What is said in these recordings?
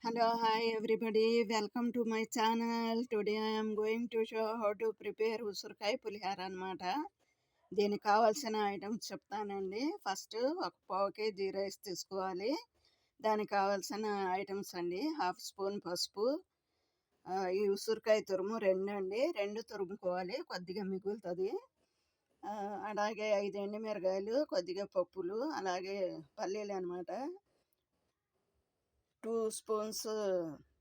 Hello, hi everybody. Welcome to my channel. Today I am going to show how to prepare ఉసిరికాయ పులిహార అన్నమాట. దీనికి కావాల్సిన items చెప్తానండి. First ఒక పావు కేజీ రైస్ తీసుకోవాలి. దానికి కావాల్సిన ఐటమ్స్ అండి: హాఫ్ స్పూన్ పసుపు, ఈ ఉసిరికాయ తురుము అండి, 2 తురుముకోవాలి, కొద్దిగా మిగులుతుంది. అలాగే 5 ఎండుమిరగాయలు, కొద్దిగా పప్పులు, అలాగే పల్లీలు అనమాట. 2 స్పూన్స్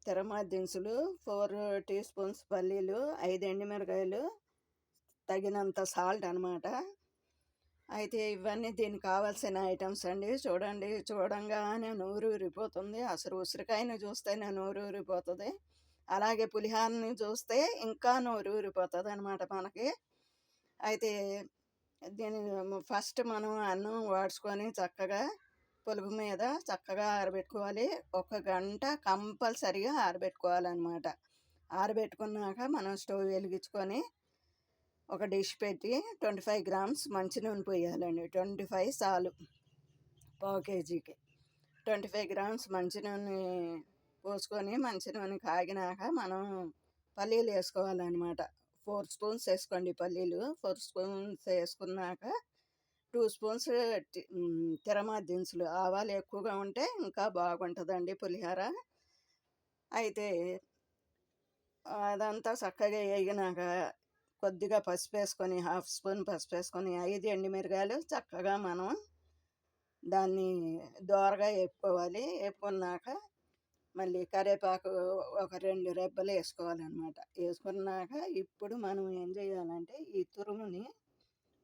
తిరమాత దినుసులు, 4 టీ స్పూన్స్ పల్లీలు, 5 ఎండుమిరకాయలు, తగినంత సాల్ట్ అనమాట. అయితే ఇవన్నీ దీనికి కావాల్సిన ఐటమ్స్ అండి. చూడండి, చూడంగానే నోరు ఊరిపోతుంది. అసలు ఉసిరికాయని చూస్తేనే నోరు ఊరిపోతుంది. అలాగే పులిహారని చూస్తే ఇంకా నోరు ఊరిపోతుంది అనమాట మనకి. అయితే దీని ఫస్ట్ మనం అన్నం వాడ్చుకొని చక్కగా పొలుపు మీద చక్కగా ఆరబెట్టుకోవాలి. 1 గంట కంపల్సరిగా ఆరబెట్టుకోవాలన్నమాట. ఆరబెట్టుకున్నాక మనం స్టవ్ వెలిగించుకొని ఒక డిష్ పెట్టి 25 గ్రామ్స్ మంచినూనె పోయాలండి. 25 చాలు పావు కేజీకి. 25 గ్రామ్స్ మంచినూనె పోసుకొని మంచినూనె కాగినాక మనం పల్లీలు వేసుకోవాలన్నమాట. 4 స్పూన్స్ వేసుకోండి పల్లీలు. 4 స్పూన్స్ వేసుకున్నాక 2 స్పూన్స్ తిరమాత దినుసులు. ఆవాలు ఎక్కువగా ఉంటే ఇంకా బాగుంటుందండి పులిహార. అయితే అదంతా చక్కగా వేగినాక కొద్దిగా పసుపు వేసుకొని, హాఫ్ స్పూన్ పసుపు వేసుకొని, 5 ఎండుమిరగాయలు చక్కగా మనం దాన్ని దోరగా వేపుకోవాలి. వేపుకున్నాక మళ్ళీ కరివేపాకు ఒక 2 రెబ్బలు వేసుకోవాలన్నమాట. వేసుకున్నాక ఇప్పుడు మనం ఏం చేయాలంటే ఈ తురుముని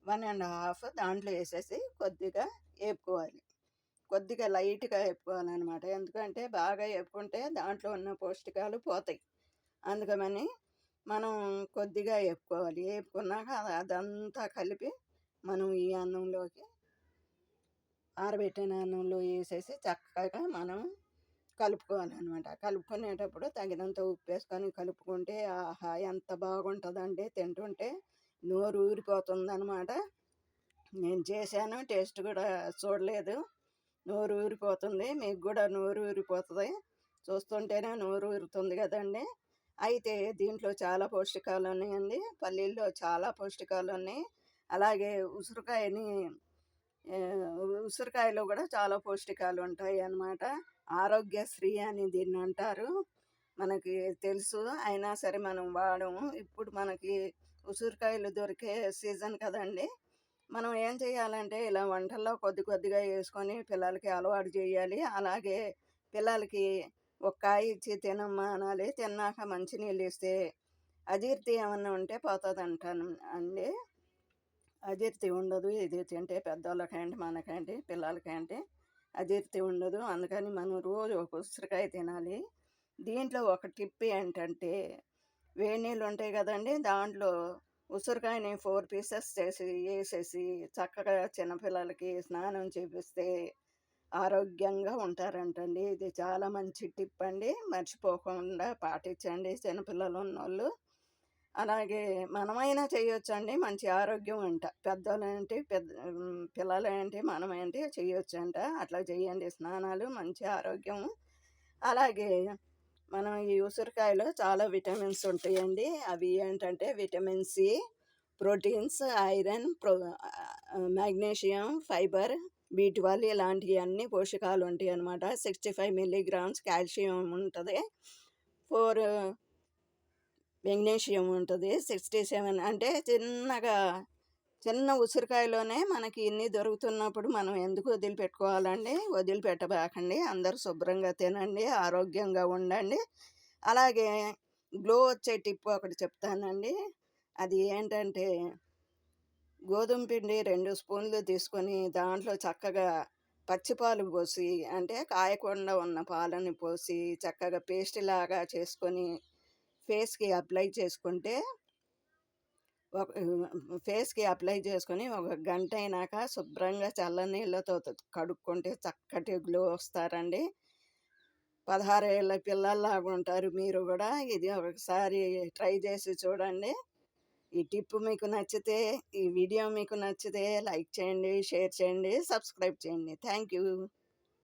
1.5 దాంట్లో వేసేసి కొద్దిగా వేపుకోవాలి. కొద్దిగా లైట్గా వేపుకోవాలన్నమాట. ఎందుకంటే బాగా వేపుకుంటే దాంట్లో ఉన్న పౌష్టికాలు పోతాయి. అందుకని మనం కొద్దిగా వేపుకోవాలి. వేపుకున్నాక అదంతా కలిపి మనం ఈ అన్నంలోకి, ఆరబెట్టిన అన్నంలో వేసేసి చక్కగా మనం కలుపుకోవాలన్నమాట. కలుపుకునేటప్పుడు తగినంత ఉప్పు వేసుకొని కలుపుకుంటే ఆహా ఎంత బాగుంటుందండి. తింటుంటే నోరు ఊరిపోతుందన్నమాట. నేను చేశాను, టేస్ట్ కూడా చూడలేదు. నోరు ఊరిపోతుంది. మీకు కూడా నోరు ఊరిపోతుంది. చూస్తుంటేనే నోరు ఊరుతుంది కదండి. అయితే దీంట్లో చాలా పౌష్టికాలు ఉన్నాయండి. పల్లీల్లో చాలా పౌష్టికాలు ఉన్నాయి. అలాగే ఉసిరికాయలో కూడా చాలా పౌష్టికాలు ఉంటాయి అన్నమాట. ఆరోగ్యశ్రీ అని దీన్ని అంటారు. మనకి తెలుసు, అయినా సరే మనం వాడము. ఇప్పుడు మనకి ఉసిరికాయలు దొరికే సీజన్ కదండి. మనం ఏం చేయాలంటే ఇలా వంటల్లో కొద్ది కొద్దిగా వేసుకొని పిల్లలకి అలవాటు చేయాలి. అలాగే పిల్లలకి ఒక కాయ ఇచ్చి తినమ్మా అనాలి. తిన్నాక మంచినీళ్ళు ఇస్తే అజీర్తి ఏమన్నా ఉంటే పోతుంది అంటాను అండి. అజీర్తి ఉండదు ఇది తింటే. పెద్దవాళ్ళకేంటి, మనకేంటి, పిల్లలకేంటి అజీర్తి ఉండదు. అందుకని మనం రోజు ఒక ఉసిరికాయ తినాలి. దీంట్లో ఒక టిప్ ఏంటంటే, వేడి నీళ్ళు ఉంటాయి కదండి, దాంట్లో ఉసిరికాయని 4 పీసెస్ చేసి వేసేసి చక్కగా చిన్నపిల్లలకి స్నానం చేపిస్తే ఆరోగ్యంగా ఉంటారంటండి. ఇది చాలా మంచి టిప్ అండి. మర్చిపోకుండా పాటించండి చిన్నపిల్లలు ఉన్నోళ్ళు. అలాగే మనమైనా చేయొచ్చండి. మంచి ఆరోగ్యం అంట. పెద్దోళ్ళేంటి, పిల్లలేంటి, మనమేంటి చేయొచ్చంట. అట్లా చేయండి స్నానాలు, మంచి ఆరోగ్యం. అలాగే మనం ఈ ఉసిరికాయలో చాలా విటమిన్స్ ఉంటాయండి. అవి ఏంటంటే vitamin C, proteins, iron, magnesium, fibre, B12 ఇలాంటివి అన్ని పోషకాలు ఉంటాయి అన్నమాట. 65 మిల్లీగ్రామ్స్ కాల్షియం ఉంటుంది, 4 మెగ్నీషియం ఉంటుంది, 67 అంటే చిన్న ఉసిరికాయలోనే మనకి ఇన్ని దొరుకుతున్నప్పుడు మనం ఎందుకు వదిలిపెట్టుకోవాలండి? వదిలిపెట్టబాకండి. అందరూ శుభ్రంగా తినండి, ఆరోగ్యంగా ఉండండి. అలాగే గ్లో వచ్చే టిప్ ఒకటి చెప్తానండి. అది ఏంటంటే, గోధుమ పిండి 2 స్పూన్లు తీసుకొని దాంట్లో చక్కగా పచ్చిపాలు పోసి, అంటే కాయకుండా ఉన్న పాలని పోసి చక్కగా పేస్ట్ లాగా చేసుకొని ఫేస్కి అప్లై చేసుకుంటే, ఫేస్కి అప్లై చేసుకొని 1 గంట అయినాక శుభ్రంగా చల్లనీళ్ళతో కడుక్కుంటే చక్కటి గ్లో వస్తారండి. 16 ఏళ్ళ పిల్లల్లాగా ఉంటారు మీరు కూడా. ఇది ఒకసారి ట్రై చేసి చూడండి. ఈ టిప్ మీకు నచ్చితే, ఈ వీడియో మీకు నచ్చితే లైక్ చేయండి, షేర్ చేయండి, సబ్స్క్రైబ్ చేయండి. Thank you.